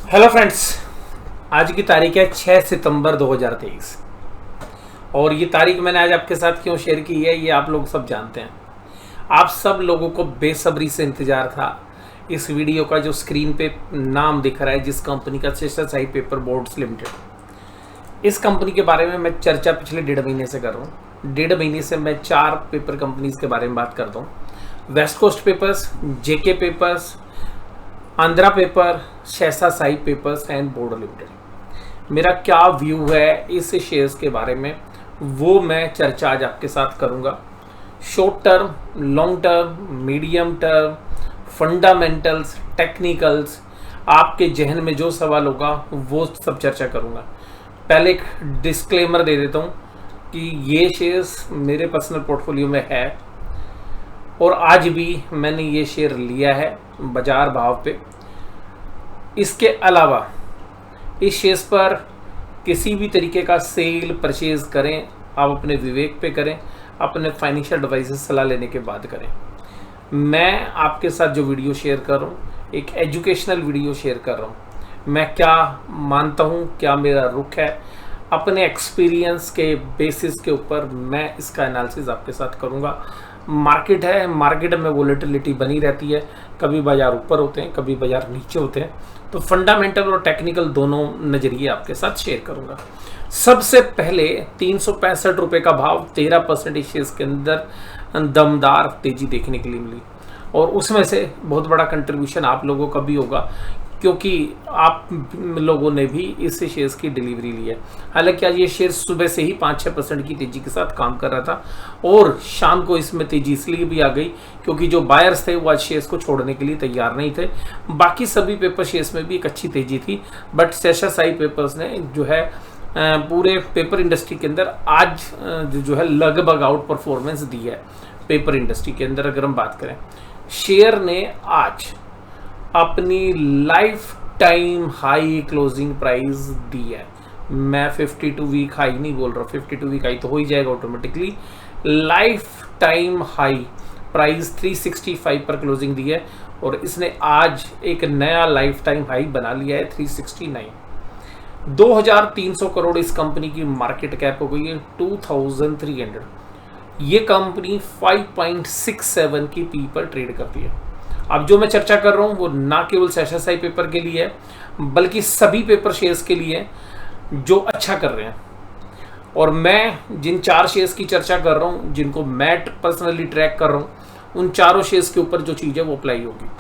Hello friends, आज की तारीख है 6 सितंबर 2023 और ये तारीख मैंने आज आपके साथ क्यों शेयर की है ये आप लोग सब जानते हैं। आप सब लोगों को बेसब्री से इंतज़ार था इस वीडियो का जो स्क्रीन पे नाम दिख रहा है, जिस कंपनी का शेषा साई पेपर बोर्ड्स लिमिटेड। इस कंपनी के बारे में मैं चर्चा पिछले 1.5 महीने से कर रहा हूँ। 1.5 महीने से मैं 4 पेपर कंपनीज के बारे में बात करता हूँ। West Coast papers, JK papers, Andhra paper, Sesha Sai papers and board limited. मेरा क्या व्यू है इस शेयर्स के बारे में वो मैं चर्चा आज आपके साथ करूंगा। Short term, long term, medium term, fundamentals, technicals, आपके जहन में जो सवाल होगा वो सब चर्चा करूंगा। पहले एक डिस्क्लेमर दे देता हूं कि ये शेयर्स मेरे पर्सनल पोर्टफोलियो में है और आज भी मैंने ये शेयर लिया है बाजार भाव पे। इसके अलावा इस शेयर्स पर किसी भी तरीके का सेल परचेज करें आप अपने विवेक पे करें, अपने फाइनेंशियल एडवाइजर से सलाह लेने के बाद करें। मैं आपके साथ जो वीडियो शेयर कर रहा हूँ एक एजुकेशनल वीडियो शेयर कर रहा हूँ। मैं क्या मानता हूँ, क्या मेरा रुख है, अपने एक्सपीरियंस के बेसिस के ऊपर मैं इसका एनालिसिस आपके साथ करूँगा। मार्केट है, मार्केट में वोलेटिलिटी बनी रहती है, कभी बाजार ऊपर होते हैं, कभी बाजार नीचे होते हैं, तो फंडामेंटल और टेक्निकल दोनों नज़रिए आपके साथ शेयर करूंगा। सबसे पहले 365 रुपये का भाव, 13% शेयर्स के अंदर दमदार तेजी देखने के लिए मिली और उसमें से बहुत बड़ा कंट्रीब्यूशन आप लोगों का भी होगा क्योंकि आप लोगों ने भी इस शेयर्स की डिलीवरी ली है। हालांकि आज ये शेयर सुबह से ही 5-6% की तेजी के साथ काम कर रहा था और शाम को इसमें तेजी इसलिए भी आ गई क्योंकि जो बायर्स थे वो आज शेयर्स को छोड़ने के लिए तैयार नहीं थे। बाकी सभी पेपर शेयर्स में भी एक अच्छी तेजी थी, बट शेषा साई पेपर्स ने जो है पूरे पेपर इंडस्ट्री के अंदर आज जो है लगभग आउट परफॉर्मेंस दी है। पेपर इंडस्ट्री के अंदर अगर हम बात करें, शेयर ने आज अपनी life time high closing price दी है। मैं 52 वीक हाई नहीं बोल रहा, 52 वीक हाई तो हो ही जाएगा automatically. Life time high price 365 पर क्लोजिंग दी है और इसने आज एक नया लाइफ टाइम हाई बना लिया है 369। 2300 करोड़ इस कंपनी की मार्केट कैप हो गई है 2300। ये कंपनी 5.67 की पी पर ट्रेड करती है। अब जो मैं चर्चा कर रहा हूं वो ना केवल शेषा साई पेपर के लिए है बल्कि सभी पेपर शेयर्स के लिए जो अच्छा कर रहे हैं। और मैं जिन 4 शेयर्स की चर्चा कर रहा हूं, जिनको मैं पर्सनली ट्रैक कर रहा हूं, उन चारों शेयर्स के ऊपर जो चीज़ है वो अप्लाई होगी।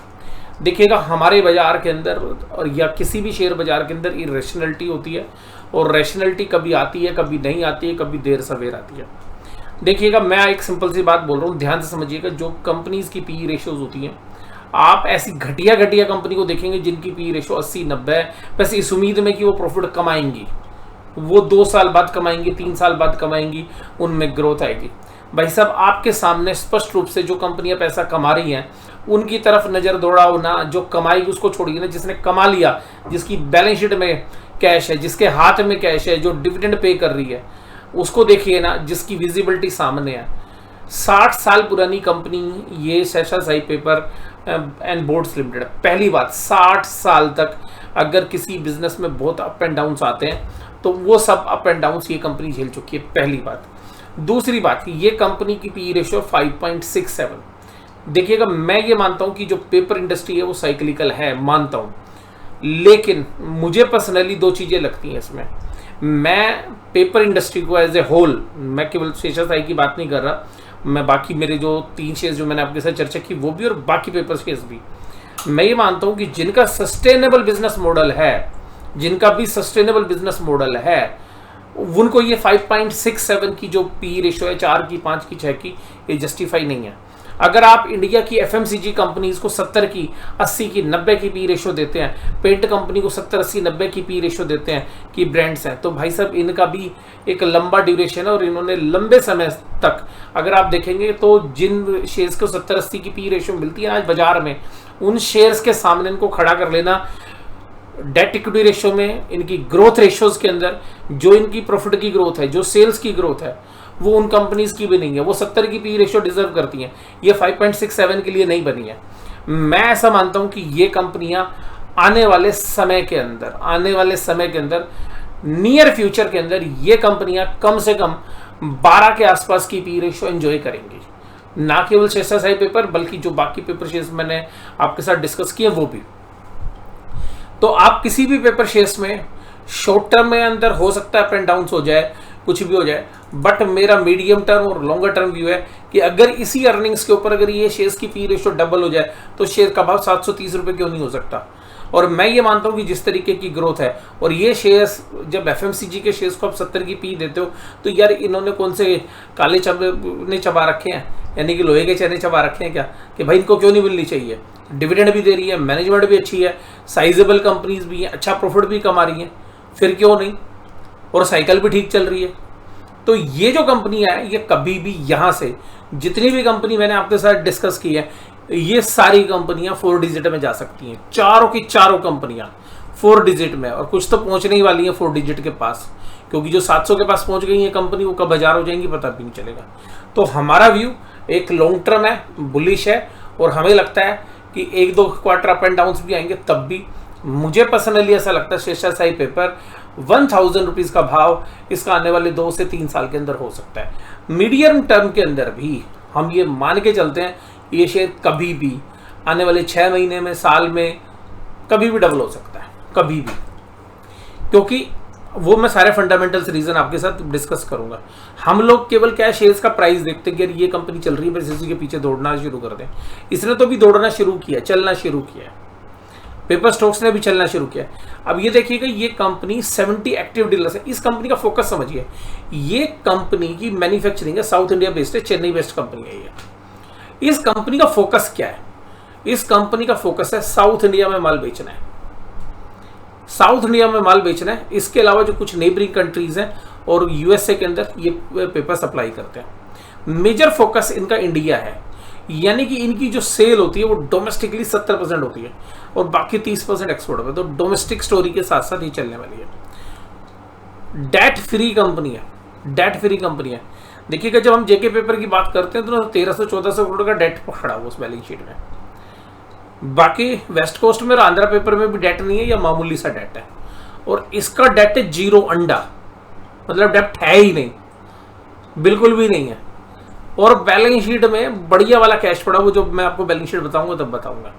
देखिएगा, हमारे बाजार के अंदर और या किसी भी शेयर बाजार के अंदर इरेशनलिटी होती है और रैशनलिटी कभी आती है, कभी नहीं आती है, कभी देर सवेर आती है। देखिएगा, मैं एक सिंपल सी बात बोल रहा हूँ, ध्यान से समझिएगा। जो कंपनीज की पी रेशियोज होती हैं, आप ऐसी घटिया कंपनी को देखेंगे जिनकी पी रेशो 80-90 है, बस इस उम्मीद में कि वो प्रॉफिट कमाएंगी, वो 2 साल बाद कमाएंगी, 3 साल बाद कमाएंगी, उनमें ग्रोथ आएगी। भाई साहब, आपके सामने स्पष्ट रूप से जो कंपनियां पैसा कमा रही हैं उनकी तरफ नजर दौड़ाओ ना। जो कमाएगी उसको छोड़िए ना, जिसने कमा लिया, जिसकी बैलेंस शीट में कैश है, जिसके हाथ में कैश है, जो डिविडेंड पे कर रही है, उसको देखिए ना, जिसकी विजिबिलिटी सामने है। 60 साल पुरानी कंपनी ये Sesha Sai paper and boards limited. पहली बात, 60 साल तक अगर किसी बिजनेस में बहुत अप एंड डाउन्स आते हैं तो वो सब अप एंड डाउन्स ये कंपनी झेल चुकी है, पहली बात। दूसरी बात, ये कंपनी की पी रेशियो 5.67। देखिएगा, मैं ये मानता हूं कि जो पेपर इंडस्ट्री है वो साइक्लिकल है, मानता हूं, लेकिन मुझे पर्सनली 2 चीजें लगती हैं इसमें। मैं पेपर इंडस्ट्री को एज ए होल, मैं केवल शेषा साई की बात नहीं कर रहा, मैं बाकी मेरे जो 3 शेयर्स जो मैंने आपके साथ चर्चा की वो भी और बाकी पेपर शेयर्स भी, मैं ये मानता हूं कि जिनका सस्टेनेबल बिजनेस मॉडल है, जिनका भी सस्टेनेबल बिजनेस मॉडल है, उनको ये 5.67 की जो पी रेशियो है, 4 की, 5 की, 6 की, ये जस्टिफाई नहीं है। अगर आप इंडिया की एफएमसीजी कंपनीज को 70 की, 80 की, 90 की पी रेशियो देते हैं, पेंट कंपनी को 70, 80, 90 की पी रेशियो देते हैं कि ब्रांड्स हैं, तो भाई साहब इनका भी एक लंबा ड्यूरेशन है और इन्होंने लंबे समय तक, अगर आप देखेंगे तो जिन शेयर्स को 70, 80 की पी रेशियो मिलती है आज बाजार में, उन शेयर्स के सामने इनको खड़ा कर लेना डेट इक्विटी रेशियो में, इनकी ग्रोथ रेशियोज के अंदर, जो इनकी प्रॉफिट की ग्रोथ है, जो सेल्स की ग्रोथ है, वो उन कंपनीज की भी नहीं है। वो 70 की पी रेशियो डिजर्व करती हैं, ये 5.67 के लिए नहीं बनी है। मैं ऐसा मानता हूं कि ये कंपनियां आने वाले समय के अंदर नियर फ्यूचर के अंदर ये कंपनियां कम से कम 12 के आसपास की पी रेशियो एंजॉय करेंगी। ना केवल शेषशाही पेपर बल्कि जो बाकी पेपर शेयर्स मैंने आपके साथ डिस्कस किए वो भी। तो आप किसी भी पेपर शेयर्स में शॉर्ट टर्म में अंदर हो सकता है अप एंड डाउन हो जाए, कुछ भी हो जाए, बट मेरा मीडियम टर्म और लॉन्गर टर्म व्यू है कि अगर इसी अर्निंग्स के ऊपर अगर ये शेयर्स की पी रेशियो डबल हो जाए तो शेयर का भाव 730 रुपए क्यों नहीं हो सकता। और मैं ये मानता हूं कि जिस तरीके की ग्रोथ है, और ये शेयर्स जब एफएमसीजी के शेयर्स को आप 70 की पी देते हो तो यार इन्होंने कौन से काले चने चबा रखे हैं, यानी कि लोहे के चने चबा रखे हैं क्या, कि भाई इनको क्यों नहीं मिलनी चाहिए। डिविडेंड भी दे रही है, मैनेजमेंट भी अच्छी है, साइजेबल कंपनीज भी हैं, अच्छा प्रॉफिट भी कमा रही हैं, फिर क्यों नहीं, और साइकिल भी ठीक चल रही है। तो ये जो कंपनियां हैं ये कभी भी यहां से जितनी भी कंपनी मैंने आपके साथ डिस्कस की है ये सारी कंपनियां 4 डिजिट में जा सकती हैं, चारों की चारों कंपनियां 4 डिजिट में, और कुछ तो पहुंचने ही वाली है 4 डिजिट के पास, क्योंकि जो 700 के पास पहुंच गई है कंपनी वो कब 1000 हो जाएंगी पता भी नहीं चलेगा। तो हमारा व्यू एक लॉन्ग टर्म है, बुलिश है, और हमें लगता है कि 1-2 क्वार्टर अप एंड डाउन भी आएंगे, तब भी मुझे पर्सनली ऐसा लगता है शेषशाही पेपर 1000 रुपीज का भाव इसका आने वाले 2 से 3 साल के अंदर हो सकता है। मीडियम टर्म के अंदर भी हम ये मान के चलते हैं ये शेयर कभी भी आने वाले 6 महीने में, साल में कभी भी डबल हो सकता है, कभी भी, क्योंकि वो मैं सारे फंडामेंटल्स रीजन आपके साथ डिस्कस करूंगा। हम लोग केवल क्या शेयर्स का प्राइस देखते हैं कि ये कंपनी चल रही है, बस इसी के पीछे दौड़ना शुरू कर दें। इसने तो भी दौड़ना शुरू किया, चलना शुरू किया, पेपर स्टॉक्स ने भी चलना शुरू किया। अब ये देखिएगा ये कंपनी 70 एक्टिव डीलर्स है। इस कंपनी का फोकस समझिए, ये कंपनी की मैन्युफैक्चरिंग है, साउथ इंडिया बेस्ड है, चेन्नई बेस्ड कंपनी है ये। इस कंपनी का फोकस क्या है, इस कंपनी का फोकस है साउथ इंडिया में माल बेचना है, साउथ इंडिया में माल बेचना है। इसके अलावा जो कुछ नेबरिंग कंट्रीज हैं और यूएसए के अंदर ये पेपर सप्लाई करते हैं। मेजर फोकस इनका इंडिया है, यानी कि इनकी जो सेल होती है वो डोमेस्टिकली 70% होती है और बाकी 30% एक्सपोर्ट होता है। तो डोमेस्टिक स्टोरी के साथ साथ ही चलने वाली है। डेट फ्री कंपनी है, डेट फ्री कंपनी है। देखिएगा जब हम जेके पेपर की बात करते हैं तो 1300-1400 करोड़ का डेट खड़ा हुआ उस बैलेंस शीट में। बाकी वेस्ट कोस्ट में और आंध्रा पेपर में भी डेट नहीं है या मामूली सा डेट है, और इसका डेट है 0 अंडा, मतलब डेट है ही नहीं, बिल्कुल भी नहीं है। और बैलेंस शीट में बढ़िया वाला कैश पड़ा, वो जो मैं आपको बैलेंस शीट बताऊंगा तब बताऊंगा।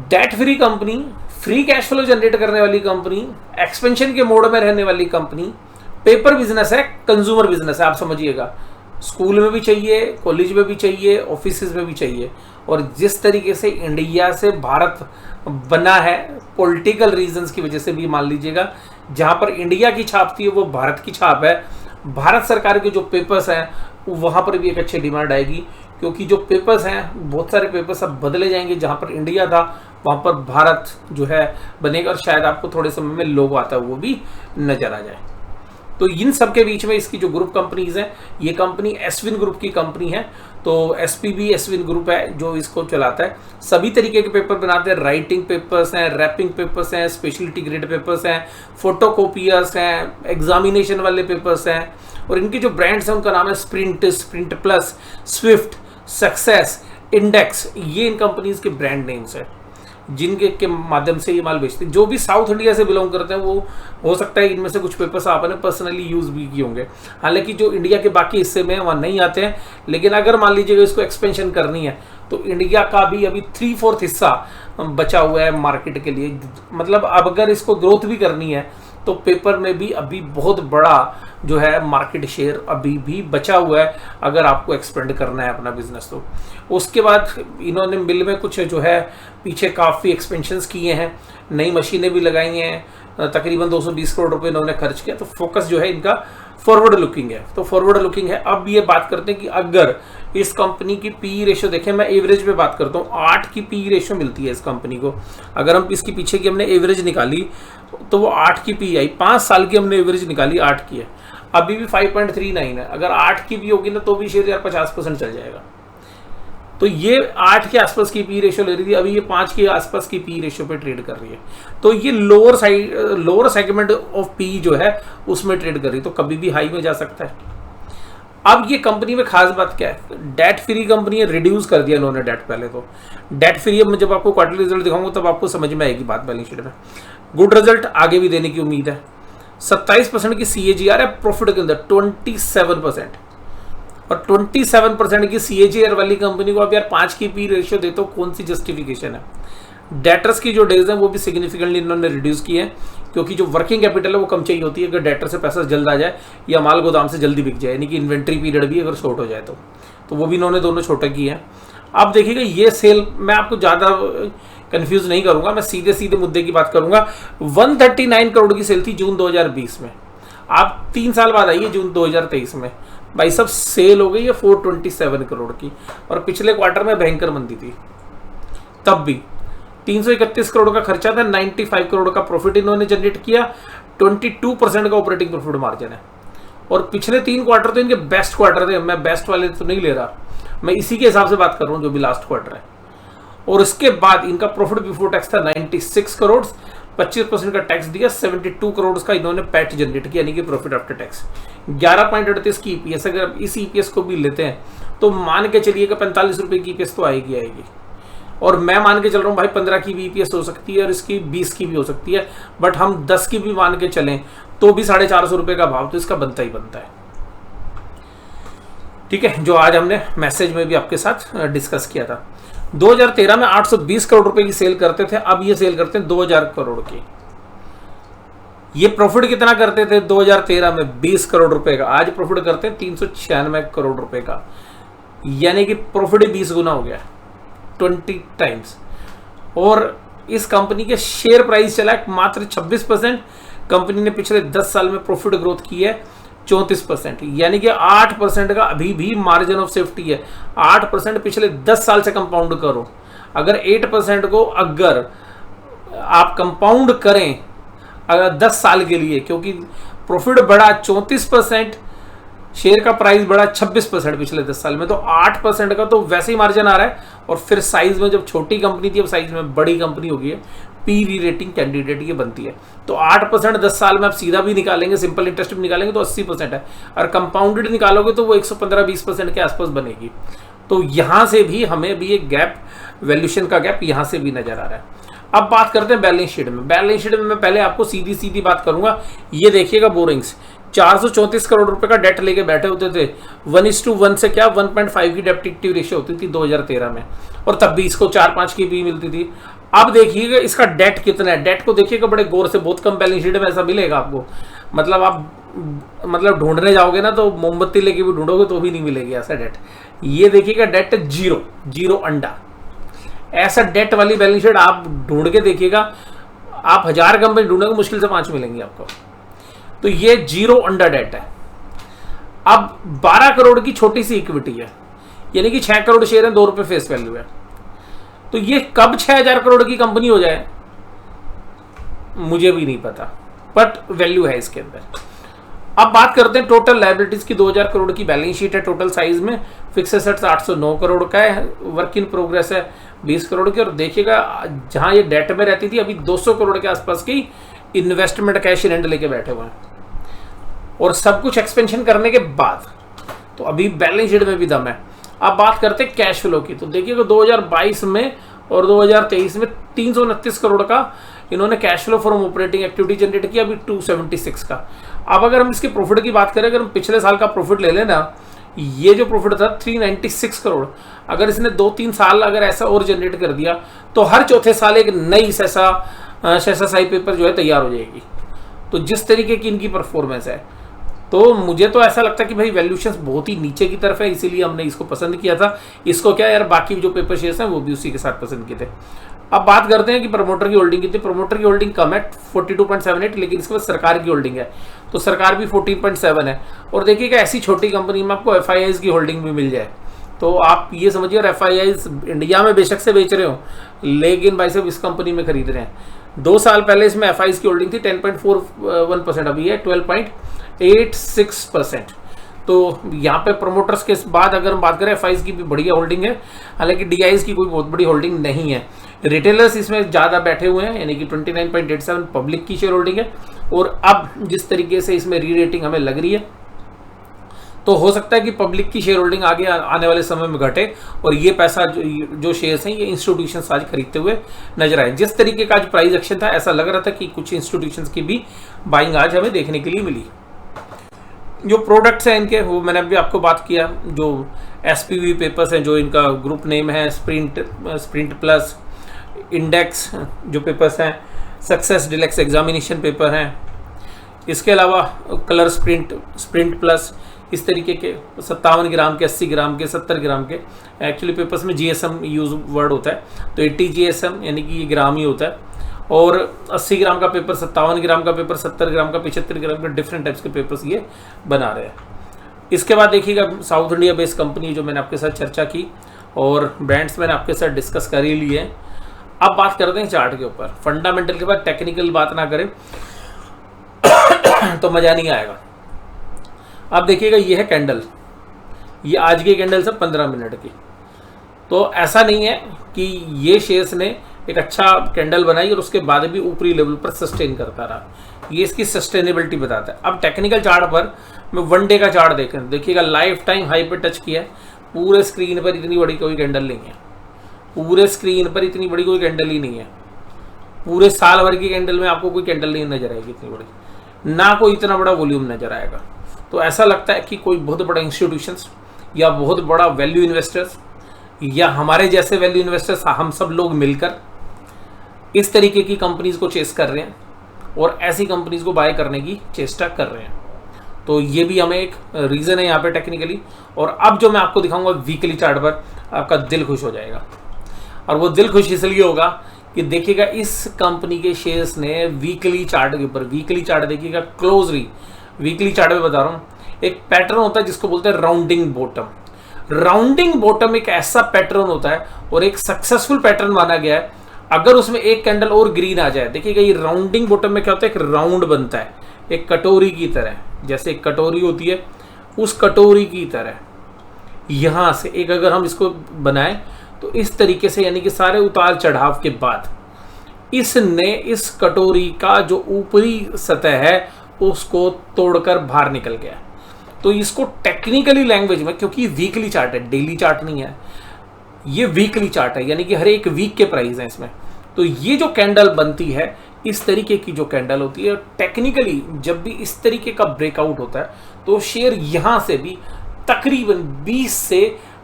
Debt free company, free cash flow generate करने वाली कंपनी, एक्सपेंशन के मोड में रहने वाली कंपनी, पेपर बिजनेस है, कंज्यूमर बिजनेस है। आप समझिएगा, स्कूल में भी चाहिए, कॉलेज में भी चाहिए, ऑफिस में भी चाहिए। और जिस तरीके से इंडिया से भारत बना है पॉलिटिकल रीजंस की वजह से भी, मान लीजिएगा जहां पर इंडिया की छाप थी वो भारत की छाप है। भारत सरकार के जो पेपर्स हैं वहां पर भी एक अच्छी डिमांड आएगी, क्योंकि जो पेपर्स हैं बहुत सारे पेपर्स अब बदले जाएंगे। जहां पर इंडिया था वहां पर भारत जो है बनेगा, और शायद आपको थोड़े समय में लोगो आता है वो भी नजर आ जाए। तो इन सब के बीच में इसकी जो ग्रुप कंपनीज हैं, ये कंपनी एसविन ग्रुप की कंपनी है। तो एसपीबी एसविन ग्रुप है जो इसको चलाता है। सभी तरीके के पेपर बनाते हैं, राइटिंग पेपर्स हैं, रैपिंग पेपर्स हैं, स्पेशलिटी ग्रेड पेपर्स हैं, फोटोकॉपियर्स हैं, एग्जामिनेशन वाले पेपर्स हैं। और इनके जो ब्रांड्स हैं उनका नाम है sprint, sprint plus, Swift, success, index. ये इन कंपनीज के ब्रांड नेम्स है जिनके के माध्यम से ये माल बेचते हैं। जो भी साउथ इंडिया से बिलोंग करते हैं वो हो सकता है इनमें से कुछ पेपर्स आपने पर्सनली यूज भी किए होंगे, हालांकि जो इंडिया के बाकी हिस्से में वहाँ नहीं आते हैं। लेकिन अगर मान लीजिएगा इसको एक्सपेंशन करनी है तो इंडिया का भी अभी 3/4 हिस्सा बचा हुआ है मार्केट के लिए। मतलब अब अगर इसको ग्रोथ भी करनी है तो पेपर में भी अभी बहुत बड़ा जो है मार्केट शेयर अभी भी बचा हुआ है, अगर आपको एक्सपेंड करना है अपना बिजनेस। तो उसके बाद इन्होंने मिल में कुछ जो है पीछे काफ़ी एक्सपेंशंस किए हैं, नई मशीनें भी लगाई हैं, तकरीबन 220 करोड़ रुपए इन्होंने खर्च किया। तो फोकस जो है इनका फॉरवर्ड लुकिंग है, तो फॉरवर्ड लुकिंग है। अब ये बात करते हैं कि अगर इस कंपनी की पी रेशियो देखें, मैं एवरेज पे बात करता हूँ, 8 की पी रेशियो मिलती है इस कंपनी को। अगर हम इसकी पीछे की हमने एवरेज निकाली तो वो 8 की पी आई, 5 साल की हमने एवरेज निकाली 8 की है, अभी भी 5.39 है। अगर 8 की भी होगी ना तो भी शेयर यार 50% चल जाएगा। तो ये 8 के आसपास की पी रेशियो ले रही थी, अभी ये 5 के आसपास की पी रेशियो पे ट्रेड कर रही है। तो ये लोअर सेगमेंट ऑफ पी जो है उसमें ट्रेड कर रही है, तो कभी भी हाई में जा सकता है। अब ये कंपनी में खास बात क्या है, डेट फ्री कंपनी है, रिड्यूस कर दिया इन्होंने डेट। पहले तो डेट फ्री है, मैं जब आपको क्वार्टरली रिजल्ट दिखाऊंगा तब आपको समझ में आएगी बात बैलेंस शीट में। गुड रिजल्ट आगे भी देने की उम्मीद है। 27% की CAGR है प्रॉफिट के अंदर, 27%। और 27% की CAGR वाली कंपनी को आप यार 5 की पी रेशियो देते हो, कौन सी जस्टिफिकेशन है। डेटर्स की जो डेज है वो भी सिग्निफिकेंटली इन्होंने रिड्यूस की है, क्योंकि जो वर्किंग कैपिटल है वो कम चाहिए होती है अगर डेटर से पैसा जल्द आ जाए या माल गोदाम से जल्दी बिक जाए, यानी कि इन्वेंट्री पीरियड भी अगर शॉर्ट हो जाए तो वो भी इन्होंने दोनों छोटा की है। अब देखिएगा ये सेल, मैं आपको ज़्यादा कंफ्यूज नहीं करूंगा, मैं सीधे सीधे मुद्दे की बात करूंगा। 139 करोड़ की सेल थी जून 2020 में। आप 3 साल बाद आइए जून 2023 में, भाई सब सेल हो गई है 427 करोड़ की। और पिछले क्वार्टर में भयंकर मंदी थी, तब भी 331 करोड़ का खर्चा था, 95 करोड़ का प्रॉफिट इन्होंने जनरेट किया, 22% का ऑपरेटिंग प्रॉफिट मार्जिन है। और पिछले 3 क्वार्टर तो इनके बेस्ट क्वार्टर थे, मैं बेस्ट वाले तो नहीं ले रहा, मैं इसी के हिसाब से बात कर रहा हूँ जो भी लास्ट क्वार्टर है। और उसके बाद इनका प्रॉफिट बिफोर टैक्स था 96 करोड़, 25% का टैक्स दिया, 72 करोड़ का इन्होंने पैट जनरेट किया, यानी कि प्रॉफिट आफ्टर टैक्स। 11.38 की EPS, अगर आप इस EPS को भी लेते हैं तो मान के चलिएगा 45 रुपए की EPS तो आएगी। और मैं मान के चल रहा हूँ भाई 15 की भी EPS हो सकती है और इसकी 20 की भी हो सकती है, बट हम 10 की भी मान के चलें तो भी 450 रुपए का भाव तो इसका बनता ही बनता है। ठीक है, जो आज हमने मैसेज में भी आपके साथ डिस्कस किया था। 2013 में 820 करोड़ रुपए की सेल करते थे, अब ये सेल करते हैं 2000 करोड़ की। ये प्रॉफिट कितना करते थे 2013 में? 20 करोड़ रुपए का। आज प्रॉफिट करते हैं 396 करोड़ रुपए का, यानी कि प्रॉफिट 20 गुना हो गया, 20 टाइम्स। और इस कंपनी के शेयर प्राइस चला है मात्र 26%। कंपनी ने पिछले 10 साल में प्रॉफिट ग्रोथ की है 34%, यानी कि 8% का अभी भी मार्जिन ऑफ सेफ्टी है। 8% पिछले 10 साल से कंपाउंड करो, अगर 8% को अगर आप कंपाउंड करें अगर 10 साल के लिए, क्योंकि प्रॉफिट बढ़ा 34%, शेयर का प्राइस बढ़ा 26% पिछले 10 साल में, तो 8% का तो वैसे ही मार्जिन आ रहा है। और फिर साइज में, जब छोटी कंपनी थी अब साइज में बड़ी कंपनी हो गई है, पी रेटिंग कैंडिडेट ये बनती है। तो 8% 10 साल में आप सीधा भी निकालेंगे, सिंपल इंटरेस्ट भी निकालेंगे तो 80% है, और कंपाउंडेड निकालोगे तो वो 115-20% के आसपास बनेगी। तो यहां से भी हमें भी एक गैप, वैल्यूएशन का गैप यहां से भी नजर आ रहा है। अब बात करते हैं बैलेंस शीट में। बैलेंस शीट में मैं पहले आपको सीधी सीधी बात करूंगा। ये देखिएगा बोरिंग्स 434 करोड़ रुपए का डेट लेके बैठे होते थे। 1:1 से क्या 1.5 की डेप्ट इक्विटी रेशियो होती थी 2013 में, और तब भी इसको 4-5 की भी मिलती थी। अब देखिएगा इसका डेट कितना है, डेट को देखिएगा बड़े गौर से, बहुत कम बैलेंस शीट में ऐसा मिलेगा आपको। मतलब आप ढूंढने जाओगे ना तो मोमबत्ती लेके भी ढूंढोगे तो भी नहीं मिलेगी ऐसा डेट। ये देखिएगा डेट जीरो अंडा, ऐसा डेट वाली बैलेंस शीट आप ढूंढ के देखिएगा, आप 1000 कंपनी ढूंढोगे मुश्किल से 5 मिलेंगी आपको। तो ये 0 अंडर डेट है। अब 12 करोड़ की छोटी सी इक्विटी है, यानी कि 6 करोड़ शेयर है, 2 रुपए फेस वैल्यू है। तो ये कब 6000 करोड़ की कंपनी हो जाए मुझे भी नहीं पता, बट वैल्यू है इसके अंदर। अब बात करते हैं टोटल लायबिलिटीज की। 2000 करोड़ की बैलेंस शीट है टोटल साइज में। फिक्स एसेट्स 809 करोड़ का है, वर्क इन प्रोग्रेस है 20 करोड़ की। और देखिएगा जहां ये डेट में रहती थी अभी 200 करोड़ के आसपास की इन्वेस्टमेंट कैश इन हैंड लेके बैठे हुए हैं, और सब कुछ एक्सपेंशन करने के बाद तो अभी बैलेंस शीट में भी दम है। अब बात करते हैं कैश फ्लो की। तो देखिएगा 2022 में और 2023 में 329 करोड़ का इन्होंने cash flow from operating activity generate किया, अभी 276 का। अब अगर हम इसके प्रॉफिट की बात करें, अगर हम पिछले साल का प्रॉफिट ले लेना, ये जो प्रॉफिट था 396 करोड़, अगर इसने 2-3 साल अगर ऐसा और जनरेट कर दिया तो हर चौथे साल एक नई SSI पेपर जो है तैयार हो जाएगी। तो जिस तरीके की इनकी परफॉर्मेंस है, तो मुझे तो ऐसा लगता है कि भाई वैल्यूएशन बहुत ही नीचे की तरफ है, इसीलिए हमने इसको पसंद किया था। इसको क्या यार, बाकी जो पेपर शेयर्स हैं वो भी उसी के साथ पसंद किए थे। अब बात करते हैं कि प्रमोटर की होल्डिंग कितनी। प्रमोटर की होल्डिंग कम है 42.78, लेकिन इसके बाद सरकार की होल्डिंग है, तो सरकार भी 14.7 है। और देखिएगा ऐसी छोटी कंपनी में आपको FIIs की होल्डिंग भी मिल जाए तो आप ये समझिए, और FIIs इंडिया में बेशक से बेच रहे हो, लेकिन भाई साहब इस कंपनी में खरीद रहे हैं। 2 साल पहले इसमें FIIs की होल्डिंग थी 10.41%, अभी है 12.86%। तो यहाँ पे प्रमोटर्स के बाद अगर हम बात करें, FIIs की भी बढ़िया होल्डिंग है, हालांकि DIs की कोई बहुत बड़ी होल्डिंग नहीं है। रिटेलर्स इसमें ज़्यादा बैठे हुए हैं, यानी कि 29.87 पब्लिक की शेयर होल्डिंग है। और अब जिस तरीके से इसमें री रेटिंग हमें लग रही है तो हो सकता है कि पब्लिक की शेयर होल्डिंग आगे आने वाले समय में घटे और ये पैसा जो शेयर्स हैं ये इंस्टीट्यूशंस आज खरीदते हुए नजर आए। जिस तरीके का आज प्राइस एक्शन था, ऐसा लग रहा था कि कुछ इंस्टीट्यूशंस की भी बाइंग आज हमें देखने के लिए मिली। जो प्रोडक्ट्स हैं इनके, वो मैंने अभी आपको बात किया, जो एसपीवी पेपर्स हैं, जो इनका ग्रुप नेम है, स्प्रिंट प्लस, इंडेक्स जो पेपर्स हैं, सक्सेस डिलेक्स एग्जामिनेशन पेपर हैं, इसके अलावा कलर स्प्रिंट प्लस, इस तरीके के 57 ग्राम के, 80 ग्राम के, 70 ग्राम के, एक्चुअली पेपर्स में जीएसएम यूज वर्ड होता है, तो 80 जीएसएम यानी कि ये ग्राम ही होता है, और 80 ग्राम का पेपर, 57 ग्राम का पेपर, 70 ग्राम का, 75 ग्राम का, डिफरेंट टाइप्स के पेपर्स ये बना रहे हैं। इसके बाद देखिएगा साउथ इंडिया बेस्ड कंपनी जो मैंने आपके साथ चर्चा की और ब्रांड्स मैंने आपके साथ डिस्कस कर ही लिए हैं। अब बात करते हैं चार्ट के ऊपर। फंडामेंटल के बाद टेक्निकल बात ना करें तो मजा नहीं आएगा। अब देखिएगा ये है कैंडल, ये आज की कैंडल सब 15 मिनट की। तो ऐसा नहीं है कि ये शेयर्स ने एक अच्छा कैंडल बनाई और उसके बाद भी ऊपरी लेवल पर सस्टेन करता रहा, ये इसकी सस्टेनेबिलिटी बताता है। अब टेक्निकल चार्ट पर मैं वन डे का चार्ट देखिएगा, लाइफ टाइम हाई पे टच किया है। पूरे स्क्रीन पर इतनी बड़ी कोई कैंडल नहीं है, पूरे स्क्रीन पर इतनी बड़ी कोई कैंडल ही नहीं है। पूरे साल भर की कैंडल में आपको कोई कैंडल नहीं नजर आएगी इतनी बड़ी, ना कोई इतना बड़ा वॉल्यूम नजर आएगा। तो ऐसा लगता है कि कोई बहुत बड़ा इंस्टीट्यूशंस या बहुत बड़ा वैल्यू इन्वेस्टर्स या हमारे जैसे वैल्यू इन्वेस्टर्स, हम सब लोग मिलकर इस तरीके की कंपनीज को चेस कर रहे हैं और ऐसी कंपनीज को बाय करने की चेष्टा कर रहे हैं। तो ये भी हमें एक रीज़न है यहाँ पे टेक्निकली। और अब जो मैं आपको दिखाऊंगा वीकली चार्ट पर, आपका दिल खुश हो जाएगा। और वो दिल खुश इसलिए होगा कि देखिएगा इस कंपनी के शेयर्स ने वीकली चार्ट के ऊपर, वीकली चार्ट देखिएगा क्लोजली, वीकली चार्ट में बता रहा हूँ, एक पैटर्न होता है जिसको बोलते हैं राउंडिंग बॉटम। राउंडिंग बॉटम एक ऐसा पैटर्न होता है और एक सक्सेसफुल पैटर्न माना गया है। अगर उसमें एक कैंडल और ग्रीन आ जाए, देखिएगा ये राउंडिंग बॉटम में क्या होता है, एक राउंड बनता है एक कटोरी की तरह, जैसे एक कटोरी होती है उस कटोरी की तरह यहां से एक अगर हम इसको बनाएं तो इस तरीके से, यानी कि सारे उतार चढ़ाव के बाद इसने इस कटोरी का जो ऊपरी सतह है उसको तोड़कर बाहर निकल गया। तो इसको टेक्निकली लैंग्वेज में, क्योंकि वीकली चार्ट है, डेली चार्ट नहीं है, ये वीकली चार्ट है, यानी कि हर एक वीक के प्राइस हैं इसमें। तो ये जो कैंडल बनती है, इस तरीके की जो कैंडल होती है, टेक्निकली जब भी इस तरीके का ब्रेकआउट होता है तो शेयर यहां से भी तकरीबन 20 से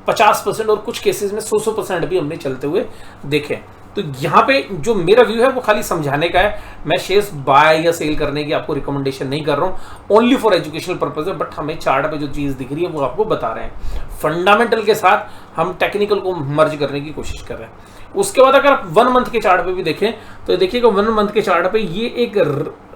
50% और कुछ केसेस में 100% भी हमने चलते हुए देखे। तो यहाँ पे जो मेरा व्यू है वो खाली समझाने का है, मैं शेयर्स बाय या सेल करने की आपको रिकमेंडेशन नहीं कर रहा हूँ, ओनली फॉर एजुकेशनल पर्पज है। बट हमें चार्ट पे जो चीज़ दिख रही है वो आपको बता रहे हैं, फंडामेंटल के साथ हम टेक्निकल को मर्ज करने की कोशिश कर रहे हैं। उसके बाद अगर आप 1 मंथ के चार्ट पे भी देखें तो देखिएगा 1 मंथ के चार्ट पे ये एक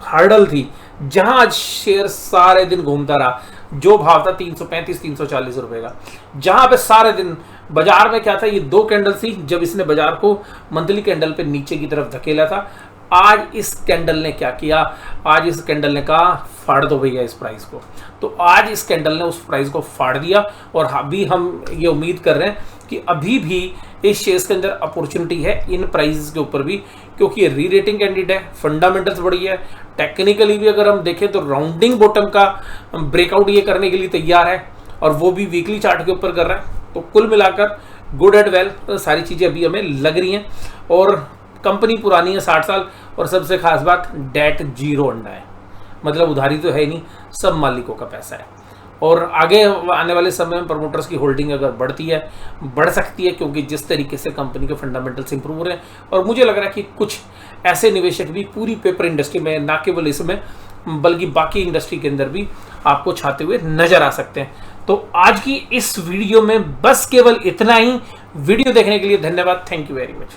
हर्डल थी जहां आज शेयर सारे दिन घूमता रहा, जो भाव था 335-340 रुपए का, जहां पे सारे दिन बाजार में क्या था, ये 2 कैंडल थी जब इसने बाजार को मंथली कैंडल पे नीचे की तरफ धकेला था। आज इस कैंडल ने क्या किया, आज इस कैंडल ने कहा फाड़ दो भैया इस प्राइस को। तो आज इस कैंडल ने उस प्राइस को फाड़ दिया और अभी हम ये उम्मीद कर रहे हैं कि अभी भी इस शेयर्स के अंदर अपॉर्चुनिटी है इन प्राइसेस के ऊपर भी, क्योंकि ये री रेटिंग कैंडिडेट है, फंडामेंटल्स बढ़ी है, टेक्निकली भी अगर हम देखें तो राउंडिंग बॉटम का ब्रेकआउट ये करने के लिए तैयार है और वो भी वीकली चार्ट के ऊपर कर रहा है। तो कुल मिलाकर गुड एंड वेल सारी चीज़ें अभी हमें लग रही हैं और कंपनी पुरानी है 60 साल और सबसे खास बात डेट 0 अंडा है, मतलब उधारी तो है नहीं, सब मालिकों का पैसा है। और आगे आने वाले समय में प्रमोटर्स की होल्डिंग अगर बढ़ती है, बढ़ सकती है, क्योंकि जिस तरीके से कंपनी के फंडामेंटल्स इंप्रूव हो रहे हैं। और मुझे लग रहा है कि कुछ ऐसे निवेशक भी पूरी पेपर इंडस्ट्री में, ना केवल इसमें बल्कि बाकी इंडस्ट्री के अंदर भी आपको छाते हुए नजर आ सकते हैं। तो आज की इस वीडियो में बस केवल इतना ही। वीडियो देखने के लिए धन्यवाद, थैंक यू वेरी मच।